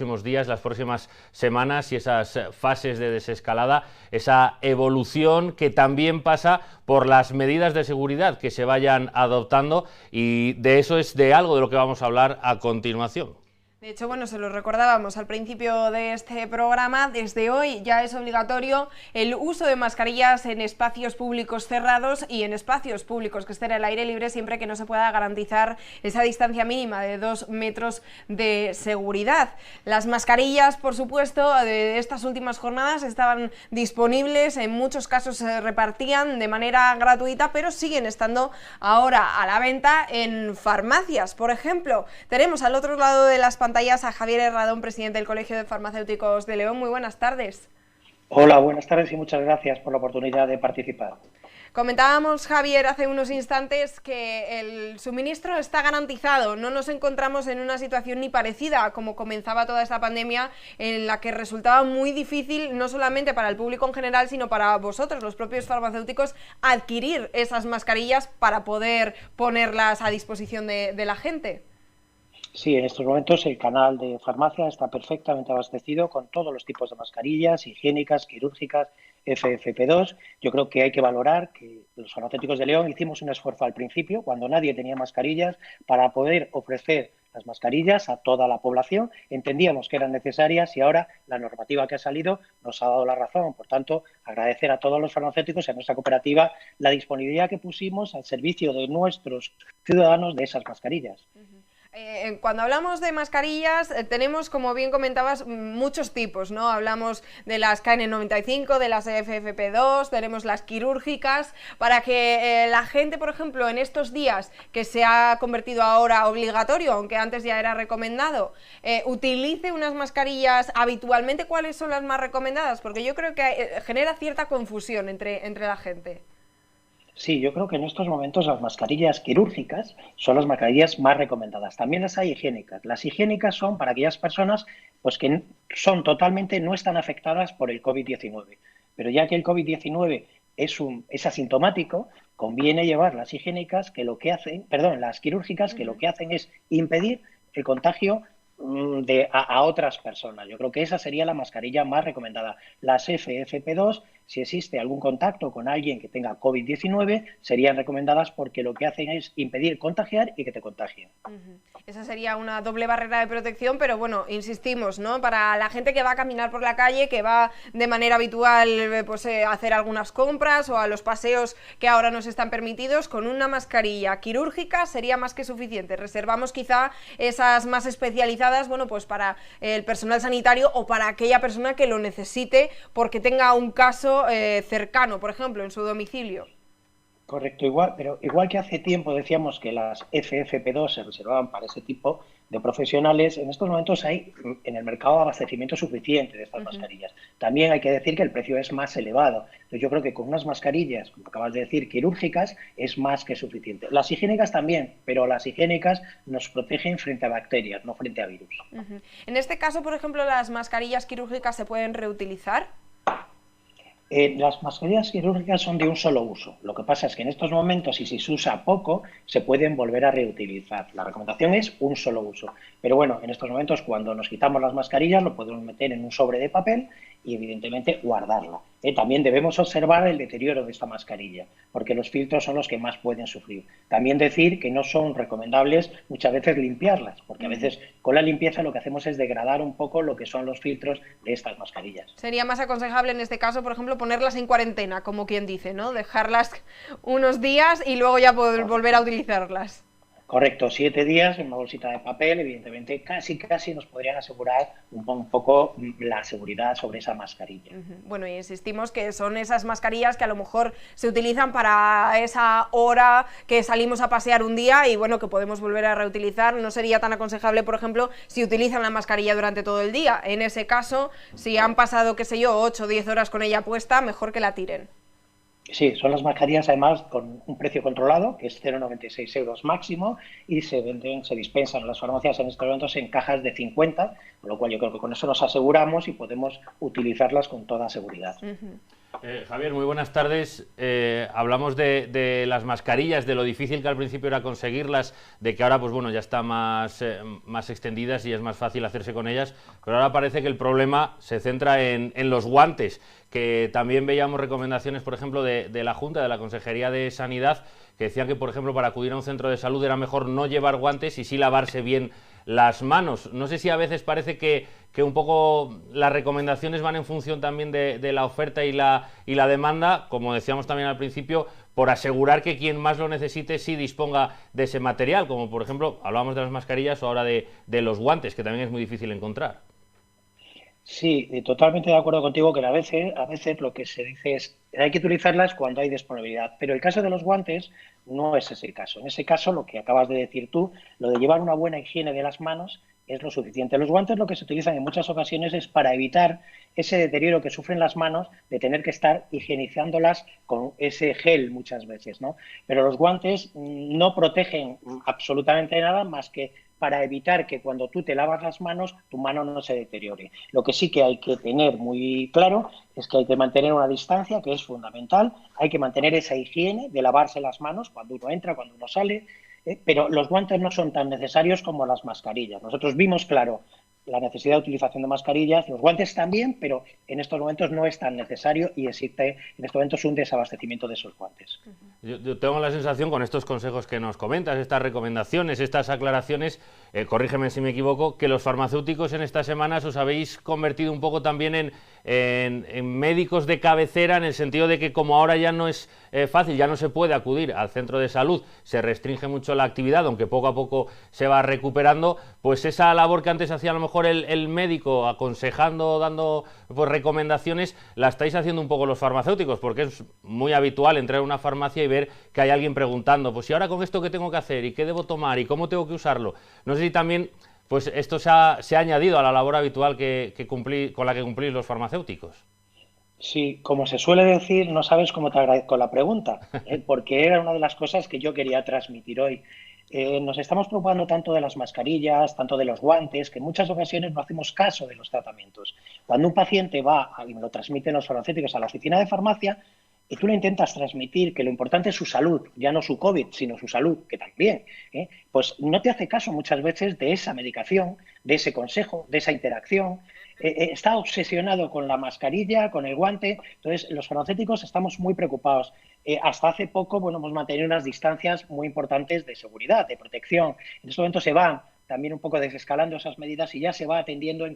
próximos días, las próximas semanas y esas fases de desescalada, esa evolución que también pasa por las medidas de seguridad que se vayan adoptando, y de eso es de algo de lo que vamos a hablar a continuación. De hecho, bueno, se lo recordábamos al principio de este programa, desde hoy ya es obligatorio el uso de mascarillas en espacios públicos cerrados y en espacios públicos que estén al aire libre, siempre que no se pueda garantizar esa distancia mínima de 2 metros de seguridad. Las mascarillas, por supuesto, de estas últimas jornadas estaban disponibles, en muchos casos se repartían de manera gratuita, pero siguen estando ahora a la venta en farmacias, por ejemplo. Tenemos al otro lado de las pantallas a Javier Herradón, presidente del Colegio de Farmacéuticos de León. Muy buenas tardes. Hola, buenas tardes y muchas gracias por la oportunidad de participar. Comentábamos, Javier, hace unos instantes que el suministro está garantizado. No nos encontramos en una situación ni parecida a como comenzaba toda esta pandemia, en la que resultaba muy difícil, no solamente para el público en general, sino para vosotros, los propios farmacéuticos, adquirir esas mascarillas para poder ponerlas a disposición de la gente. Sí, en estos momentos el canal de farmacia está perfectamente abastecido con todos los tipos de mascarillas, higiénicas, quirúrgicas, FFP2. Yo creo que hay que valorar que los farmacéuticos de León hicimos un esfuerzo al principio, cuando nadie tenía mascarillas, para poder ofrecer las mascarillas a toda la población. Entendíamos que eran necesarias y ahora la normativa que ha salido nos ha dado la razón. Por tanto, agradecer a todos los farmacéuticos y a nuestra cooperativa la disponibilidad que pusimos al servicio de nuestros ciudadanos de esas mascarillas. Cuando hablamos de mascarillas tenemos, como bien comentabas, muchos tipos, ¿no? Hablamos de las KN95, de las FFP2, tenemos las quirúrgicas, para que la gente, por ejemplo, en estos días que se ha convertido ahora obligatorio, aunque antes ya era recomendado, utilice unas mascarillas habitualmente. ¿Cuáles son las más recomendadas? Porque yo creo que genera cierta confusión entre la gente. Sí, yo creo que en estos momentos las mascarillas quirúrgicas son las mascarillas más recomendadas. También las hay higiénicas. Las higiénicas son para aquellas personas pues que son totalmente, no están afectadas por el COVID-19. Pero ya que el COVID-19 es asintomático, conviene llevar las higiénicas que lo que hacen, perdón, las quirúrgicas que lo que hacen es impedir el contagio a otras personas. Yo creo que esa sería la mascarilla más recomendada. Las FFP2, si existe algún contacto con alguien que tenga COVID-19, serían recomendadas porque lo que hacen es impedir contagiar y que te contagien. Esa sería una doble barrera de protección, pero bueno, insistimos, ¿no? Para la gente que va a caminar por la calle, que va de manera habitual pues, a hacer algunas compras o a los paseos que ahora nos están permitidos, con una mascarilla quirúrgica sería más que suficiente. Reservamos quizá esas más especializadas, bueno, pues para el personal sanitario o para aquella persona que lo necesite porque tenga un caso cercano, por ejemplo, en su domicilio. Correcto, pero igual que hace tiempo decíamos que las FFP2 se reservaban para ese tipo de profesionales, en estos momentos hay en el mercado abastecimiento suficiente de estas mascarillas. También hay que decir que el precio es más elevado. Entonces yo creo que con unas mascarillas, como acabas de decir, quirúrgicas, es más que suficiente. Las higiénicas también, pero las higiénicas nos protegen frente a bacterias, no frente a virus. En este caso, por ejemplo, ¿las mascarillas quirúrgicas se pueden reutilizar? Las mascarillas quirúrgicas son de un solo uso. Lo que pasa es que en estos momentos, y si se usa poco, se pueden volver a reutilizar. La recomendación es un solo uso. Pero bueno, en estos momentos, cuando nos quitamos las mascarillas, lo podemos meter en un sobre de papel y, evidentemente, guardarla. También debemos observar el deterioro de esta mascarilla, porque los filtros son los que más pueden sufrir. También decir que no son recomendables muchas veces limpiarlas, porque a veces con la limpieza lo que hacemos es degradar un poco lo que son los filtros de estas mascarillas. Sería más aconsejable en este caso, por ejemplo, ponerlas en cuarentena, como quien dice, ¿no? Dejarlas unos días y luego ya poder volver a utilizarlas. Correcto, 7 días en una bolsita de papel, evidentemente casi nos podrían asegurar un poco la seguridad sobre esa mascarilla. Bueno, y insistimos que son esas mascarillas que a lo mejor se utilizan para esa hora que salimos a pasear un día y bueno, que podemos volver a reutilizar. No sería tan aconsejable, por ejemplo, si utilizan la mascarilla durante todo el día. En ese caso, si han pasado, qué sé yo, 8 o 10 horas con ella puesta, mejor que la tiren. Sí, son las mascarillas además con un precio controlado, que es 0,96 euros máximo, y se dispensan en las farmacias en estos momentos en cajas de 50, con lo cual yo creo que con eso nos aseguramos y podemos utilizarlas con toda seguridad. Javier, muy buenas tardes. Hablamos de las mascarillas, de lo difícil que al principio era conseguirlas, de que ahora pues bueno, ya están más extendidas y es más fácil hacerse con ellas, pero ahora parece que el problema se centra en los guantes, que también veíamos recomendaciones, por ejemplo, de la Junta, de la Consejería de Sanidad, que decían que, por ejemplo, para acudir a un centro de salud era mejor no llevar guantes y sí lavarse bien las manos. No sé si a veces parece que un poco las recomendaciones van en función también de la oferta y la demanda, como decíamos también al principio, por asegurar que quien más lo necesite sí disponga de ese material, como por ejemplo, hablábamos de las mascarillas o ahora de los guantes, que también es muy difícil encontrar. Sí, totalmente de acuerdo contigo que a veces lo que se dice es hay que utilizarlas cuando hay disponibilidad, pero el caso de los guantes no es ese el caso. En ese caso, lo que acabas de decir tú, lo de llevar una buena higiene de las manos es lo suficiente. Los guantes lo que se utilizan en muchas ocasiones es para evitar ese deterioro que sufren las manos de tener que estar higienizándolas con ese gel muchas veces, ¿no? Pero los guantes no protegen absolutamente nada más que para evitar que cuando tú te lavas las manos, tu mano no se deteriore. Lo que sí que hay que tener muy claro es que hay que mantener una distancia, que es fundamental, hay que mantener esa higiene de lavarse las manos cuando uno entra, cuando uno sale, pero los guantes no son tan necesarios como las mascarillas. Nosotros vimos, claro, la necesidad de utilización de mascarillas, los guantes también, pero en estos momentos no es tan necesario y existe en estos momentos un desabastecimiento de esos guantes. Yo tengo la sensación, con estos consejos que nos comentas, estas recomendaciones, estas aclaraciones, corrígeme si me equivoco, que los farmacéuticos en estas semanas os habéis convertido un poco también en médicos de cabecera, en el sentido de que como ahora ya no es fácil, ya no se puede acudir al centro de salud, se restringe mucho la actividad, aunque poco a poco se va recuperando, pues esa labor que antes hacía a lo mejor el médico aconsejando, dando pues recomendaciones, la estáis haciendo un poco los farmacéuticos, porque es muy habitual entrar a una farmacia y ver que hay alguien preguntando, pues ¿y ahora con esto qué tengo que hacer? ¿Y qué debo tomar? ¿Y cómo tengo que usarlo? No sé si también pues esto se ha añadido a la labor habitual con la que cumplís los farmacéuticos. Sí, como se suele decir, no sabes cómo te agradezco la pregunta, porque era una de las cosas que yo quería transmitir hoy. Nos estamos preocupando tanto de las mascarillas, tanto de los guantes, que en muchas ocasiones no hacemos caso de los tratamientos. Cuando un paciente va, y me lo transmiten los farmacéuticos, a la oficina de farmacia, y tú le intentas transmitir que lo importante es su salud, ya no su COVID, sino su salud, que también, pues no te hace caso muchas veces de esa medicación, de ese consejo, de esa interacción. Está obsesionado con la mascarilla, con el guante. Entonces, los farmacéuticos estamos muy preocupados. Hasta hace poco, bueno, hemos mantenido unas distancias muy importantes de seguridad, de protección. En este momento se van también un poco desescalando esas medidas y ya se va atendiendo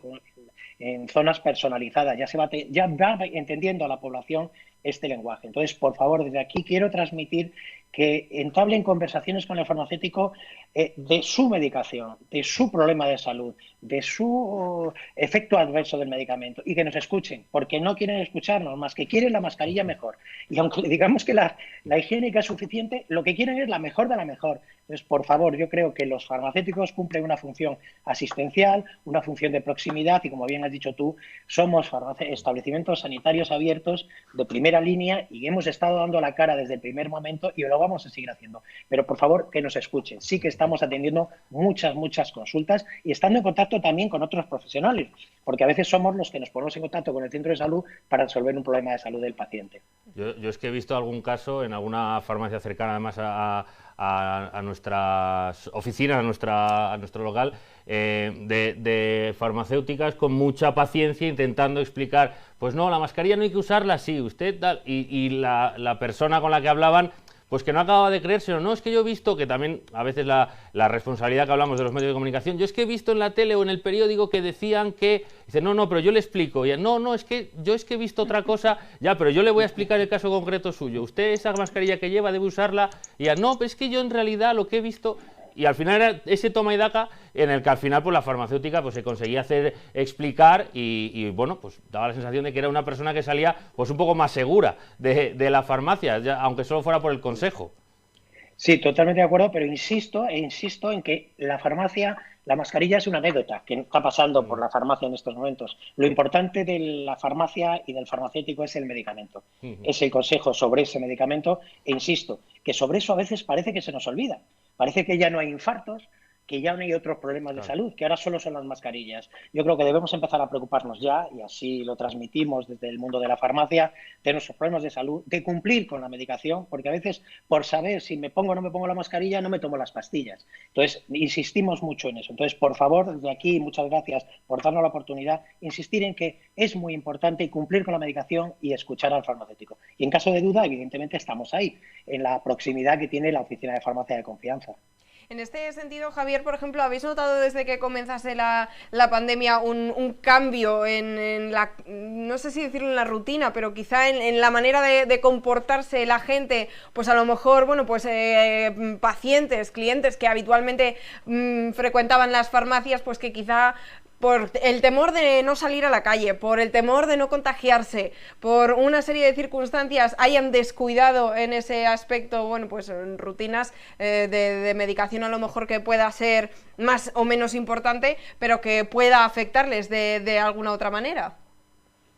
en zonas personalizadas, ya va entendiendo a la población este lenguaje. Entonces, por favor, desde aquí quiero transmitir que entablen conversaciones con el farmacéutico de su medicación, de su problema de salud, de su efecto adverso del medicamento y que nos escuchen, porque no quieren escucharnos, más que quieren la mascarilla mejor. Y aunque le digamos que la higiénica es suficiente, lo que quieren es la mejor de la mejor. Entonces, por favor, yo creo que los farmacéuticos cumplen una función asistencial, una función de proximidad y, como bien has dicho tú, somos establecimientos sanitarios abiertos de primera línea y hemos estado dando la cara desde el primer momento y lo vamos a seguir haciendo. Pero, por favor, que nos escuchen. Sí que estamos atendiendo muchas consultas y estando en contacto también con otros profesionales, porque a veces somos los que nos ponemos en contacto con el centro de salud para resolver un problema de salud del paciente. Yo es que he visto algún caso en alguna farmacia cercana, además a nuestras oficinas, a nuestro local, de farmacéuticas con mucha paciencia intentando explicar, pues no, la mascarilla no hay que usarla, sí, usted tal, y la persona con la que hablaban, pues que no acababa de creérselo. No, es que yo he visto que también a veces la responsabilidad que hablamos de los medios de comunicación, yo es que he visto en la tele o en el periódico que decían que, dice, no, pero yo le explico, y no, es que yo es que he visto otra cosa, ya, pero yo le voy a explicar el caso concreto suyo, usted esa mascarilla que lleva debe usarla, y ya, no, pero es que yo en realidad lo que he visto... Y al final era ese toma y daca en el que al final pues la farmacéutica pues se conseguía hacer explicar y bueno, pues daba la sensación de que era una persona que salía pues un poco más segura de la farmacia, ya, aunque solo fuera por el consejo. Sí, totalmente de acuerdo, pero insisto en que la mascarilla es una anécdota que está pasando por la farmacia en estos momentos. Lo importante de la farmacia y del farmacéutico es el medicamento, es el consejo sobre ese medicamento, e insisto, que sobre eso a veces parece que se nos olvida. Parece que ya no hay infartos, que ya no hay otros problemas de salud, que ahora solo son las mascarillas. Yo creo que debemos empezar a preocuparnos ya, y así lo transmitimos desde el mundo de la farmacia, de nuestros problemas de salud, de cumplir con la medicación, porque a veces por saber si me pongo o no me pongo la mascarilla no me tomo las pastillas. Entonces, insistimos mucho en eso. Entonces, por favor, desde aquí, muchas gracias por darnos la oportunidad, insistir en que es muy importante cumplir con la medicación y escuchar al farmacéutico. Y en caso de duda, evidentemente, estamos ahí, en la proximidad que tiene la oficina de farmacia de confianza. En este sentido, Javier, por ejemplo, ¿habéis notado desde que comenzase la pandemia un cambio en la, no sé si decirlo en la rutina, pero quizá en la manera de comportarse la gente? Pues a lo mejor, bueno, pues pacientes, clientes que habitualmente frecuentaban las farmacias, pues que quizá por el temor de no salir a la calle, por el temor de no contagiarse, por una serie de circunstancias hayan descuidado en ese aspecto, bueno, pues rutinas de medicación a lo mejor que pueda ser más o menos importante, pero que pueda afectarles de alguna otra manera.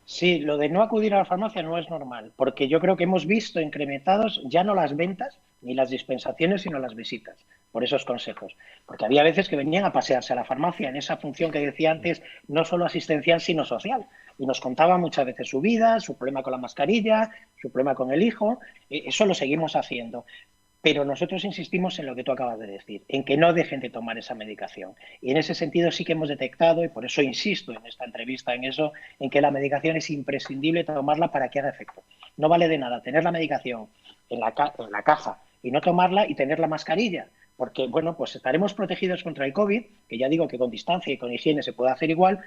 Sí, lo de no acudir a la farmacia no es normal, porque yo creo que hemos visto incrementados ya no las ventas ni las dispensaciones, sino las visitas, por esos consejos. Porque había veces que venían a pasearse a la farmacia en esa función que decía antes, no solo asistencial, sino social. Y nos contaban muchas veces su vida, su problema con la mascarilla, su problema con el hijo. Eso lo seguimos haciendo. Pero nosotros insistimos en lo que tú acabas de decir, en que no dejen de tomar esa medicación. Y en ese sentido sí que hemos detectado, y por eso insisto en esta entrevista en eso, en que la medicación es imprescindible tomarla para que haga efecto. No vale de nada tener la medicación en la caja y no tomarla y tener la mascarilla, porque, bueno, pues estaremos protegidos contra el COVID, que ya digo que con distancia y con higiene se puede hacer igual,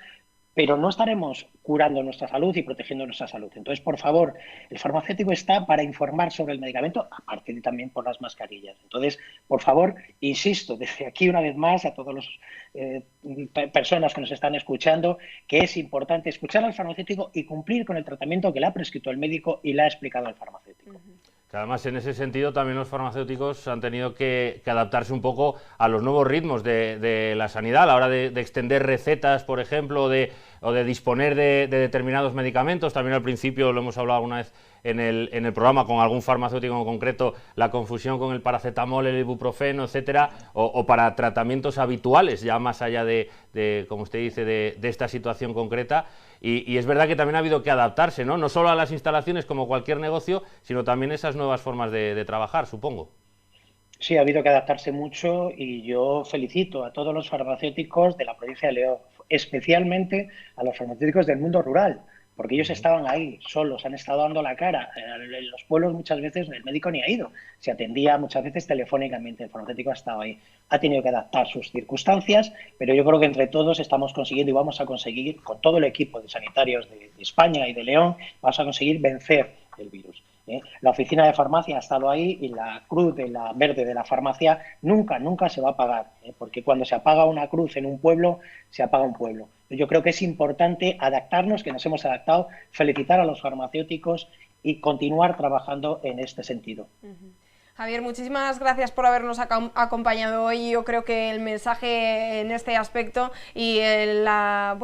pero no estaremos curando nuestra salud y protegiendo nuestra salud. Entonces, por favor, el farmacéutico está para informar sobre el medicamento, aparte de también por las mascarillas. Entonces, por favor, insisto desde aquí una vez más a todas las personas que nos están escuchando, que es importante escuchar al farmacéutico y cumplir con el tratamiento que le ha prescrito el médico y le ha explicado al farmacéutico. Que además, en ese sentido, también los farmacéuticos han tenido que adaptarse un poco a los nuevos ritmos de la sanidad a la hora de extender recetas, por ejemplo, o de disponer de determinados medicamentos. También al principio, lo hemos hablado alguna vez en el programa con algún farmacéutico en concreto, la confusión con el paracetamol, el ibuprofeno, etcétera, o para tratamientos habituales, ya más allá de como usted dice, de esta situación concreta. Y es verdad que también ha habido que adaptarse, ¿no? No solo a las instalaciones como cualquier negocio, sino también esas nuevas formas de trabajar, supongo. Sí, ha habido que adaptarse mucho y yo felicito a todos los farmacéuticos de la provincia de León, especialmente a los farmacéuticos del mundo rural, porque ellos estaban ahí solos, han estado dando la cara. En los pueblos muchas veces el médico ni ha ido, se atendía muchas veces telefónicamente, el farmacéutico ha estado ahí. Ha tenido que adaptar sus circunstancias, pero yo creo que entre todos estamos consiguiendo y vamos a conseguir, con todo el equipo de sanitarios de España y de León, vamos a conseguir vencer el virus. La oficina de farmacia ha estado ahí y la cruz de la verde de la farmacia nunca se va a apagar, porque cuando se apaga una cruz en un pueblo, se apaga un pueblo. Yo creo que es importante adaptarnos, que nos hemos adaptado, felicitar a los farmacéuticos y continuar trabajando en este sentido. Javier, muchísimas gracias por habernos acompañado hoy. Yo creo que el mensaje en este aspecto y la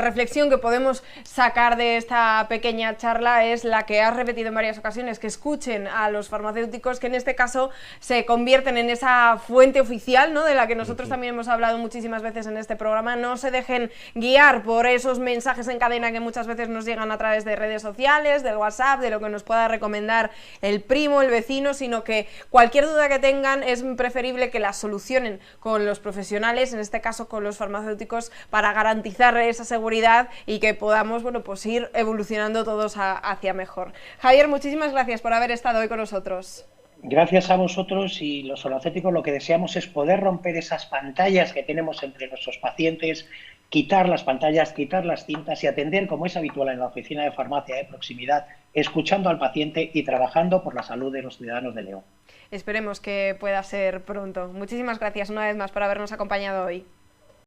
reflexión que podemos sacar de esta pequeña charla es la que has repetido en varias ocasiones, que escuchen a los farmacéuticos, que en este caso se convierten en esa fuente oficial, ¿no?, de la que nosotros también hemos hablado muchísimas veces en este programa. No se dejen guiar por esos mensajes en cadena que muchas veces nos llegan a través de redes sociales, del WhatsApp, de lo que nos pueda recomendar el primo, el vecino, sino que cualquier duda que tengan es preferible que la solucionen con los profesionales, en este caso con los farmacéuticos, para garantizar esa seguridad y que podamos, bueno, pues ir evolucionando todos hacia mejor. Javier, muchísimas gracias por haber estado hoy con nosotros. Gracias a vosotros, y los farmacéuticos lo que deseamos es poder romper esas pantallas que tenemos entre nuestros pacientes, quitar las pantallas, quitar las cintas y atender, como es habitual en la oficina de farmacia de proximidad, escuchando al paciente y trabajando por la salud de los ciudadanos de León. Esperemos que pueda ser pronto. Muchísimas gracias una vez más por habernos acompañado hoy.